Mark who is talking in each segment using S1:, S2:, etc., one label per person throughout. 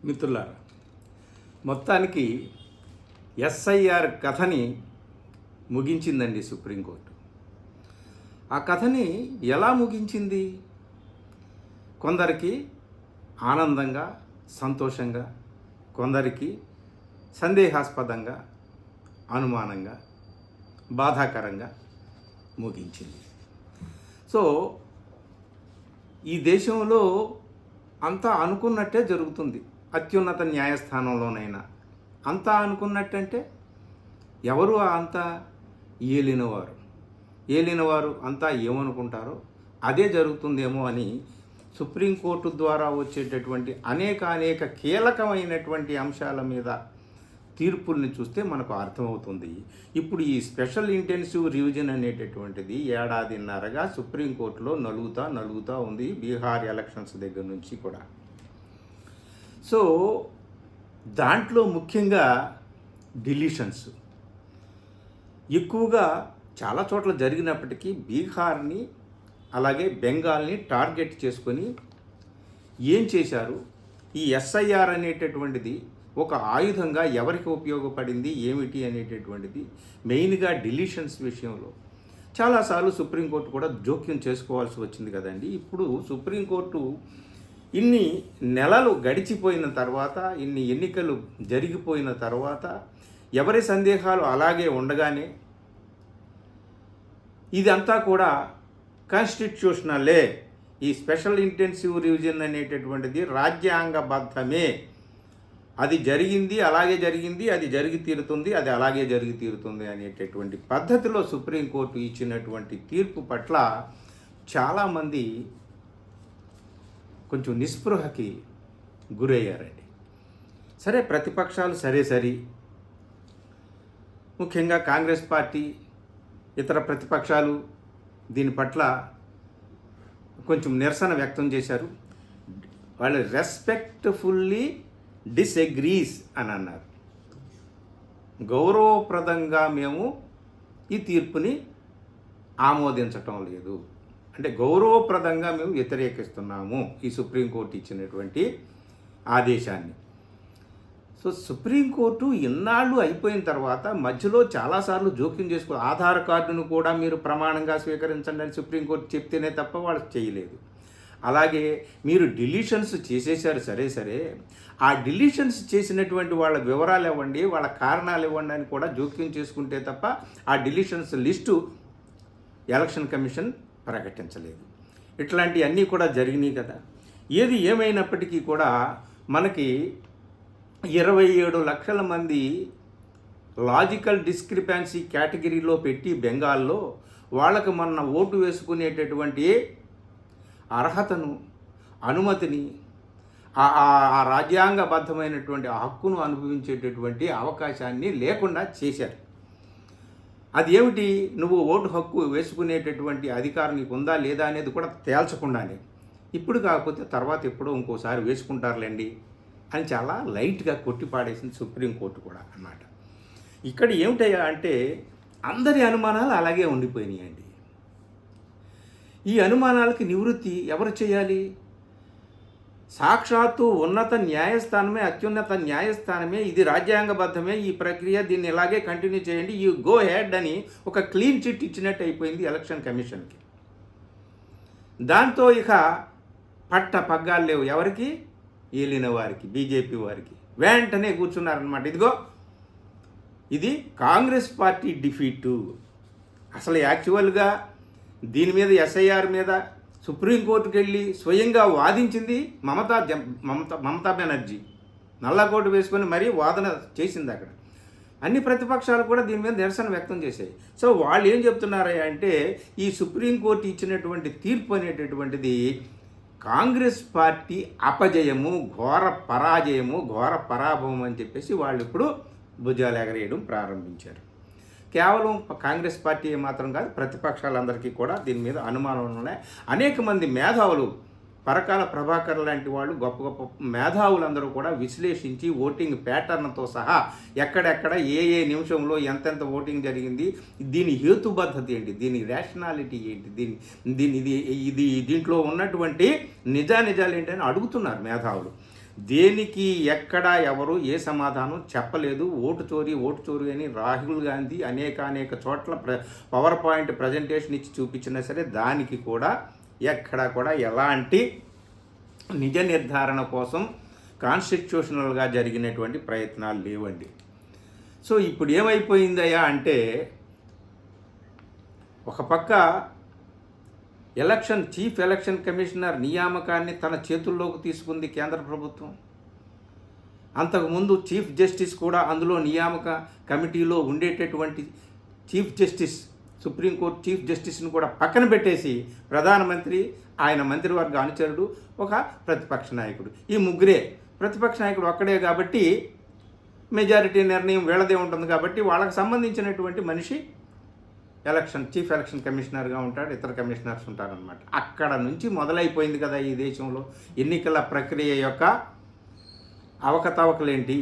S1: మిత్రులారా, మొత్తానికి ఎస్ఐఆర్ కథని ముగించిందండి సుప్రీంకోర్టు. ఆ కథని ఎలా ముగించింది? కొందరికి ఆనందంగా, సంతోషంగా, కొందరికి సందేహాస్పదంగా, అనుమానంగా, బాధాకరంగా ముగించింది. సో ఈ దేశంలో అంతా అనుకున్నట్టే జరుగుతుంది. అత్యున్నత న్యాయస్థానంలోనైనా అంతా అనుకున్నట్టంటే ఎవరు అంతా? ఏలినవారు అంతా ఏమనుకుంటారో అదే జరుగుతుందేమో అని సుప్రీంకోర్టు ద్వారా వచ్చేటటువంటి అనేక కీలకమైనటువంటి అంశాల మీద తీర్పుల్ని చూస్తే మనకు అర్థమవుతుంది. ఇప్పుడు ఈ స్పెషల్ ఇంటెన్సివ్ రివిజన్ అనేటటువంటిది ఏడాదిన్నరగా సుప్రీంకోర్టులో నలుగుతా ఉంది, బీహార్ ఎలక్షన్స్ దగ్గర నుంచి కూడా. సో దాంట్లో ముఖ్యంగా డిలీషన్స్ ఎక్కువగా చాలా చోట్ల జరిగినప్పటికీ బీహార్ని అలాగే బెంగాల్ని టార్గెట్ చేసుకొని ఏం చేశారు? ఈ ఎస్ఐఆర్ అనేటటువంటిది ఒక ఆయుధంగా ఎవరికి ఉపయోగపడింది, ఏమిటి అనేటటువంటిది మెయిన్గా డిలీషన్స్ విషయంలో చాలాసార్లు సుప్రీంకోర్టు కూడా జోక్యం చేసుకోవాల్సి వచ్చింది కదండి. ఇప్పుడు సుప్రీంకోర్టు ఇన్ని నెలలు గడిచిపోయిన తర్వాత, ఇన్ని ఎన్నికలు జరిగిపోయిన తర్వాత ఎవరి సందేహాలు అలాగే ఉండగానే ఇదంతా కూడా కాన్స్టిట్యూషనలే, ఈ స్పెషల్ ఇంటెన్సివ్ రివిజన్ అనేటటువంటిది రాజ్యాంగబద్ధమే, అది జరిగింది అలాగే జరిగింది, అది జరిగి తీరుతుంది, అది అలాగే జరిగి తీరుతుంది అనేటటువంటి పద్ధతిలో సుప్రీంకోర్టు ఇచ్చినటువంటి తీర్పు పట్ల చాలామంది కొంచెం నిస్పృహకి గురయ్యారండి. సరే, ప్రతిపక్షాలు సరే, ముఖ్యంగా కాంగ్రెస్ పార్టీ, ఇతర ప్రతిపక్షాలు దీని పట్ల కొంచెం నిరసన వ్యక్తం చేశారు. వాళ్ళు రెస్పెక్ట్ఫుల్లీ డిసెగ్రీస్ అని అన్నారు. గౌరవప్రదంగా మేము ఈ తీర్పుని ఆమోదించటం లేదు, అంటే గౌరవప్రదంగా మేము వ్యతిరేకిస్తున్నాము ఈ సుప్రీంకోర్టు ఇచ్చినటువంటి ఆదేశాన్ని. సో సుప్రీంకోర్టు ఇన్నాళ్ళు అయిపోయిన తర్వాత మధ్యలో చాలాసార్లు జోక్యం చేసుకో, ఆధార్ కార్డును కూడా మీరు ప్రమాణంగా స్వీకరించండి అని సుప్రీంకోర్టు చెప్తేనే తప్ప వాళ్ళు చేయలేదు. అలాగే మీరు డిలీషన్స్ చేసేశారు, సరే, ఆ డిలీషన్స్ చేసినటువంటి వాళ్ళ వివరాలు ఇవ్వండి, వాళ్ళ కారణాలు ఇవ్వండి అని కూడా జోక్యం చేసుకుంటే తప్ప ఆ డిలీషన్స్ లిస్టు ఎలక్షన్ కమిషన్ ప్రకటించలేదు. ఇట్లాంటివన్నీ కూడా జరిగినాయి కదా. ఏది ఏమైనప్పటికీ కూడా మనకి 27 లక్షల మంది లాజికల్ డిస్క్రిపెన్సీ కేటగిరీలో పెట్టి బెంగాల్లో వాళ్ళకు మొన్న ఓటు వేసుకునేటటువంటి అర్హతను, అనుమతిని, ఆ రాజ్యాంగబద్ధమైనటువంటి హక్కును అనుభవించేటటువంటి అవకాశాన్ని లేకుండా చేశారు. అది ఏమిటి? నువ్వు ఓటు హక్కు వేసుకునేటటువంటి అధికారం నీకు ఉందా లేదా అనేది కూడా తేల్చకుండానే ఇప్పుడు కాకపోతే తర్వాత ఎప్పుడో ఇంకోసారి వేసుకుంటారులేండి అని చాలా లైట్గా కొట్టిపాడేసింది సుప్రీంకోర్టు కూడా అన్నమాట. ఇక్కడ ఏమిటయ్యా అంటే అందరి అనుమానాలు అలాగే ఉండిపోయినాయండి. ఈ అనుమానాలకి నివృత్తి ఎవరు చేయాలి? సాక్షాత్తు ఉన్నత న్యాయస్థానమే, అత్యున్నత న్యాయస్థానమే, ఇది రాజ్యాంగబద్ధమే, ఈ ప్రక్రియ దీన్ని ఇలాగే కంటిన్యూ చేయండి, యూ గో హెడ్ అని ఒక క్లీన్ చిట్ ఇచ్చినట్టు అయిపోయింది ఎలక్షన్ కమిషన్కి. దాంతో ఇక పట్ట పగ్గాలు లేవు ఎవరికి? ఏలిన వారికి, బీజేపీ వారికి. వెంటనే కూర్చున్నారనమాట. ఇదిగో ఇది కాంగ్రెస్ పార్టీ డిఫీటు. అసలు యాక్చువల్గా దీని మీద, ఎస్ఐఆర్ మీద సుప్రీంకోర్టుకు వెళ్ళి స్వయంగా వాదించింది మమతా బెనర్జీ. నల్లకోటు వేసుకొని మరీ వాదన చేసింది అక్కడ. అన్ని ప్రతిపక్షాలు కూడా దీని మీద నిరసన వ్యక్తం చేశాయి. సో వాళ్ళు ఏం చెప్తున్నారా అంటే ఈ సుప్రీంకోర్టు ఇచ్చినటువంటి తీర్పు అనేటటువంటిది కాంగ్రెస్ పార్టీ అపజయము, ఘోర పరాభవం అని చెప్పేసి వాళ్ళు ఇప్పుడు భుజాలు ఎగరేయడం ప్రారంభించారు. కేవలం కాంగ్రెస్ పార్టీ మాత్రం కాదు, ప్రతిపక్షాలందరికీ కూడా దీని మీద అనుమానాలు ఉన్నాయి. అనేక మంది మేధావులు, పరకాల ప్రభాకర్ లాంటి వాళ్ళు, గొప్ప మేధావులందరూ కూడా విశ్లేషించి ఓటింగ్ ప్యాటర్న్తో సహా ఎక్కడెక్కడ ఏ నిమిషంలో ఎంతెంత ఓటింగ్ జరిగింది, దీని హేతుబద్ధత ఏంటి, దీని రేషనాలిటీ ఏంటి, దీంట్లో ఉన్నటువంటి నిజాలు ఏంటి అని అడుగుతున్నారు మేధావులు. దేనికి ఎక్కడ ఎవరు ఏ సమాధానం చెప్పలేదు. ఓటు చోరీ అని రాహుల్ గాంధీ అనేక చోట్ల పవర్ పాయింట్ ప్రజెంటేషన్ ఇచ్చి చూపించినా సరే దానికి కూడా ఎక్కడ కూడా ఎలాంటి నిజ నిర్ధారణ కోసం కాన్స్టిట్యూషనల్గా జరిగినటువంటి ప్రయత్నాలు లేవండి. సో ఇప్పుడు ఏమైపోయిందయ్యా అంటే, ఒక పక్క చీఫ్ ఎలక్షన్ కమిషనర్ నియామకాన్ని తన చేతుల్లోకి తీసుకుంది కేంద్ర ప్రభుత్వం. అంతకుముందు చీఫ్ జస్టిస్ కూడా అందులో నియామక కమిటీలో ఉండేటటువంటి చీఫ్ జస్టిస్, సుప్రీంకోర్టు చీఫ్ జస్టిస్ని కూడా పక్కన పెట్టేసి ప్రధానమంత్రి, ఆయన మంత్రివర్గ అనుచరుడు, ఒక ప్రతిపక్ష నాయకుడు, ఈ ముగ్గురే. ప్రతిపక్ష నాయకుడు ఒక్కడే కాబట్టి మెజారిటీ నిర్ణయం వీళ్ళదే ఉంటుంది కాబట్టి వాళ్ళకి సంబంధించినటువంటి మనిషి చీఫ్ ఎలక్షన్ కమిషనర్గా ఉంటాడు, ఇతర కమిషనర్స్ ఉంటారనమాట. అక్కడ నుంచి మొదలైపోయింది కదా ఈ దేశంలో ఎన్నికల ప్రక్రియ యొక్క అవకతవకలేంటి,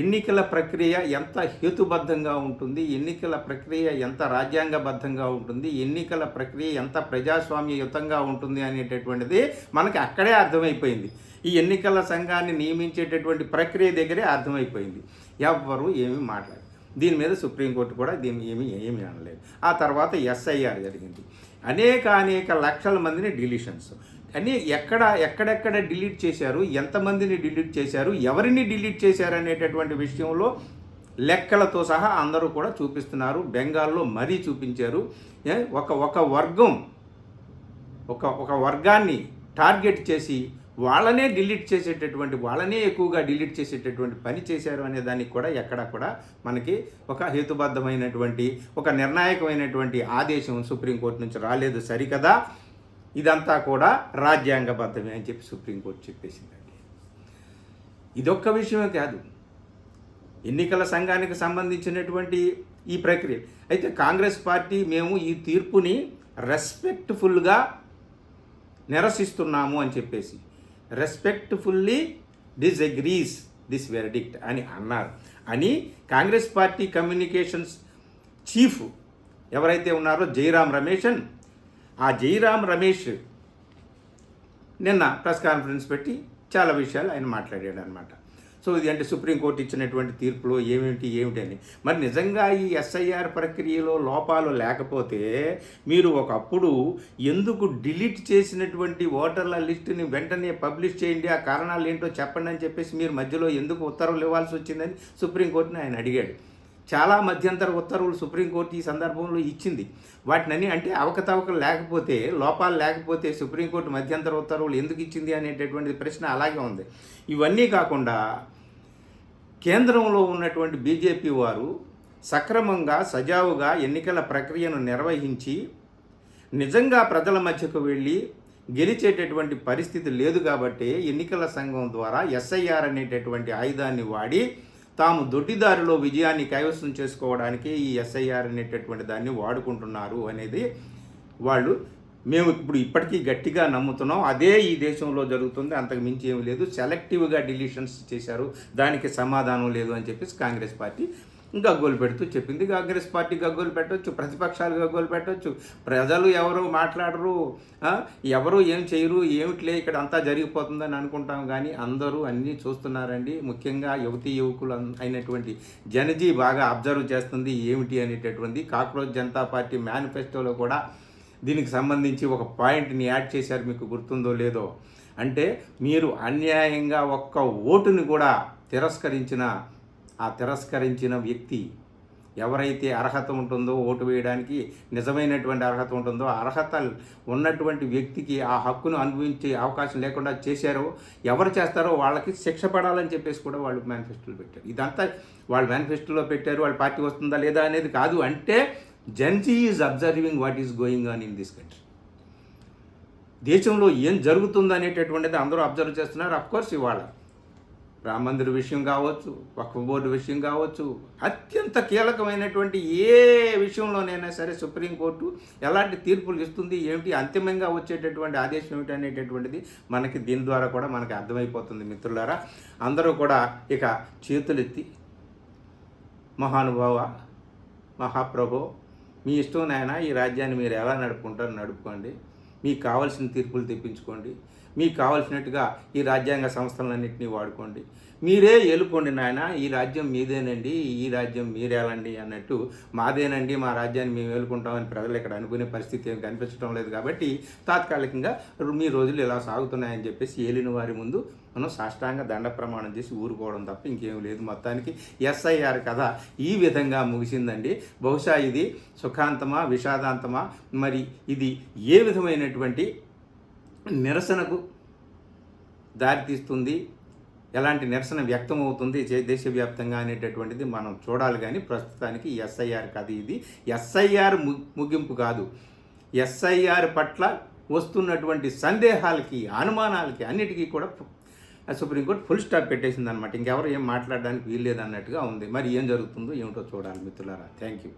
S1: ఎన్నికల ప్రక్రియ ఎంత హేతుబద్ధంగా ఉంటుంది, ఎన్నికల ప్రక్రియ ఎంత రాజ్యాంగబద్ధంగా ఉంటుంది, ఎన్నికల ప్రక్రియ ఎంత ప్రజాస్వామ్యయుతంగా ఉంటుంది అనేటటువంటిది మనకి అక్కడే అర్థమైపోయింది. ఈ ఎన్నికల సంఘాన్ని నియమించేటటువంటి ప్రక్రియ దగ్గరే అర్థమైపోయింది. ఎవ్వరూ ఏమీ మాట్లాడారు. దీని మీద సుప్రీంకోర్టు కూడా దీన్ని ఏమీ అనలేదు. ఆ తర్వాత ఎస్ఐఆర్ జరిగింది. అనేక లక్షల మందిని డిలీషన్స్ అని ఎక్కడెక్కడ డిలీట్ చేశారు, ఎంతమందిని డిలీట్ చేశారు, ఎవరిని డిలీట్ చేశారు అనేటటువంటి విషయంలో లెక్కలతో సహా అందరూ కూడా చూపిస్తున్నారు. బెంగాల్లో మరీ చూపించారు. ఒక వర్గాన్ని టార్గెట్ చేసి వాళ్ళనే ఎక్కువగా డిలీట్ చేసేటటువంటి పని చేశారు అనే దానికి కూడా ఎక్కడ కూడా మనకి ఒక హేతుబద్ధమైనటువంటి, ఒక నిర్ణాయకమైనటువంటి ఆదేశం సుప్రీంకోర్టు నుంచి రాలేదు. సరికదా, ఇదంతా కూడా రాజ్యాంగబద్ధమే అని చెప్పి సుప్రీంకోర్టు చెప్పేసిందండి. ఇదొక్క విషయమే కాదు, ఎన్నికల సంఘానికి సంబంధించినటువంటి ఈ ప్రక్రియ అయితే కాంగ్రెస్ పార్టీ మేము ఈ తీర్పుని రెస్పెక్ట్ఫుల్గా నిరసిస్తున్నాము అని చెప్పేసి రెస్పెక్ట్ఫుల్లీ డిసగ్రీస్ దిస్ వెర్డిక్ట్ అని అన్నారు. అని కాంగ్రెస్ పార్టీ కమ్యూనికేషన్స్ చీఫ్ ఎవరైతే ఉన్నారో జైరాం రమేష్ నిన్న ప్రెస్ కాన్ఫరెన్స్ పెట్టి చాలా విషయాలు ఆయన మాట్లాడాడు అనమాట. సో ఇది అంటే సుప్రీంకోర్టు ఇచ్చినటువంటి తీర్పులో ఏమిటి అని. మరి నిజంగా ఈ ఎస్ఐఆర్ ప్రక్రియలో లోపాలు లేకపోతే మీరు ఒకప్పుడు ఎందుకు డిలీట్ చేసినటువంటి ఓటర్ల లిస్టుని వెంటనే పబ్లిష్ చేయండి, ఆ కారణాలు ఏంటో చెప్పండి అని చెప్పేసి మీరు మధ్యలో ఎందుకు ఉత్తర్వులు ఇవ్వాల్సి వచ్చిందని సుప్రీంకోర్టుని ఆయన అడిగాడు. చాలా మధ్యంతర ఉత్తర్వులు సుప్రీంకోర్టు ఈ సందర్భంలో ఇచ్చింది. వాటిని అంటే అవకతవకలు లేకపోతే, లోపాలు లేకపోతే సుప్రీంకోర్టు మధ్యంతర ఉత్తర్వులు ఎందుకు ఇచ్చింది అనేటటువంటి ప్రశ్న అలాగే ఉంది. ఇవన్నీ కాకుండా కేంద్రంలో ఉన్నటువంటి బీజేపీ వారు సక్రమంగా సజావుగా ఎన్నికల ప్రక్రియను నిర్వహించి నిజంగా ప్రజల మధ్యకు వెళ్ళి గెలిచేటటువంటి పరిస్థితి లేదు కాబట్టి ఎన్నికల సంఘం ద్వారా ఎస్ఐఆర్ అనేటటువంటి ఆయుధాన్ని వాడి తాము దొడ్డిదారిలో విజయాన్ని కైవసం చేసుకోవడానికి ఈ ఎస్ఐఆర్ అనేటటువంటి దాన్ని వాడుకుంటున్నారు అనేది మేము ఇప్పటికీ గట్టిగా నమ్ముతున్నాం. అదే ఈ దేశంలో జరుగుతుంది, అంతకు మించి ఏమి లేదు. సెలెక్టివ్గా డిలీషన్స్ చేశారు, దానికి సమాధానం లేదు అని చెప్పేసి కాంగ్రెస్ పార్టీ గగ్గోలు పెడుతూ చెప్పింది. కాంగ్రెస్ పార్టీ గగ్గోలు పెట్టవచ్చు, ప్రతిపక్షాలు గగ్గోలు పెట్టవచ్చు, ప్రజలు ఎవరు మాట్లాడరు, ఎవరు ఏం చేయరు, ఏమిట్లే ఇక్కడ అంతా జరిగిపోతుందని అనుకుంటాం. కానీ అందరూ అన్నీ చూస్తున్నారండి. ముఖ్యంగా యువకులు అయినటువంటి జనజీ బాగా అబ్జర్వ్ చేస్తుంది ఏమిటి అనేటటువంటి. కాక్రోచ్ జనతా పార్టీ మేనిఫెస్టోలో కూడా దీనికి సంబంధించి ఒక పాయింట్ని యాడ్ చేశారు, మీకు గుర్తుందో లేదో. అంటే మీరు అన్యాయంగా ఒక్క ఓటుని కూడా తిరస్కరించిన వ్యక్తి ఎవరైతే అర్హత ఉంటుందో, ఓటు వేయడానికి నిజమైనటువంటి అర్హత ఉంటుందో, అర్హత ఉన్నటువంటి వ్యక్తికి ఆ హక్కును అనుభవించే అవకాశం లేకుండా చేశారో, ఎవరు చేస్తారో వాళ్ళకి శిక్ష పడాలని చెప్పేసి కూడా వాళ్ళు మేనిఫెస్టోలో పెట్టారు. ఇదంతా వాళ్ళు మేనిఫెస్టోలో పెట్టారు, వాళ్ళ పార్టీ వస్తుందా లేదా అనేది కాదు. అంటే Gen Z is observing what is going on in this country. దేశంలో ఏం జరుగుతుంది అనేటటువంటిది అందరూ అబ్జర్వ్ చేస్తున్నారు. అఫ్కోర్స్ ఇవాళ రామ మందిర్ విషయం కావచ్చు, వక్ఫ్ బోర్డు విషయం కావచ్చు, అత్యంత కీలకమైనటువంటి ఏ విషయంలోనైనా సరే సుప్రీంకోర్టు ఎలాంటి తీర్పులు ఇస్తుంది, ఏమిటి అంతిమంగా వచ్చేటటువంటి ఆదేశం ఏమిటి అనేటటువంటిది మనకి దీని ద్వారా కూడా మనకి అర్థమైపోతుంది. మిత్రులారా, అందరూ కూడా ఇక చేతులెత్తి మహానుభావ, మహాప్రభో, మీ ఇష్టం నాయన, ఈ రాజ్యాన్ని మీరు ఎలా నడుపుకుంటారో నడుపుకోండి, మీకు కావాల్సిన తీర్పులు తెప్పించుకోండి, మీకు కావాల్సినట్టుగా ఈ రాజ్యాంగ సంస్థలన్నింటినీ వాడుకోండి, మీరే ఏలుకోండి నాయన, ఈ రాజ్యం మీదేనండి, ఈ రాజ్యం మీరేలండి అన్నట్టు, మాదేనండి మా రాజ్యాన్ని మేము ఏలుకుంటామని ప్రజలు ఇక్కడ అనుకునే పరిస్థితి ఏం కనిపించడం లేదు. కాబట్టి తాత్కాలికంగా మీ రోజులు ఇలా సాగుతున్నాయని చెప్పేసి ఏలిన వారి ముందు మనం సాష్టాంగ దండ ప్రమాణం చేసి ఊరుకోవడం తప్ప ఇంకేం లేదు. మొత్తానికి ఎస్ఐఆర్ కథ ఈ విధంగా ముగిసిందండి. బహుశా ఇది సుఖాంతమా విషాదాంతమా, మరి ఇది ఏ విధమైనటువంటి నిరసనకు దారితీస్తుంది, ఎలాంటి నిరసన వ్యక్తం అవుతుంది దేశవ్యాప్తంగా అనేటటువంటిది మనం చూడాలి. కానీ ప్రస్తుతానికి ఎస్ఐఆర్ కథ ఇది. ఎస్ఐఆర్ ముగింపు కాదు, ఎస్ఐఆర్ పట్ల వస్తున్నటువంటి సందేహాలకి, అనుమానాలకి అన్నిటికీ కూడా సుప్రీంకోర్టు ఫుల్ స్టాప్ పెట్టేసింది అనమాట. ఇంకెవరు ఏం మాట్లాడడానికి వీల్లేదు అన్నట్టుగా ఉంది. మరి ఏం జరుగుతుందో ఏమిటో చూడాలి మిత్రులారా. Thank you.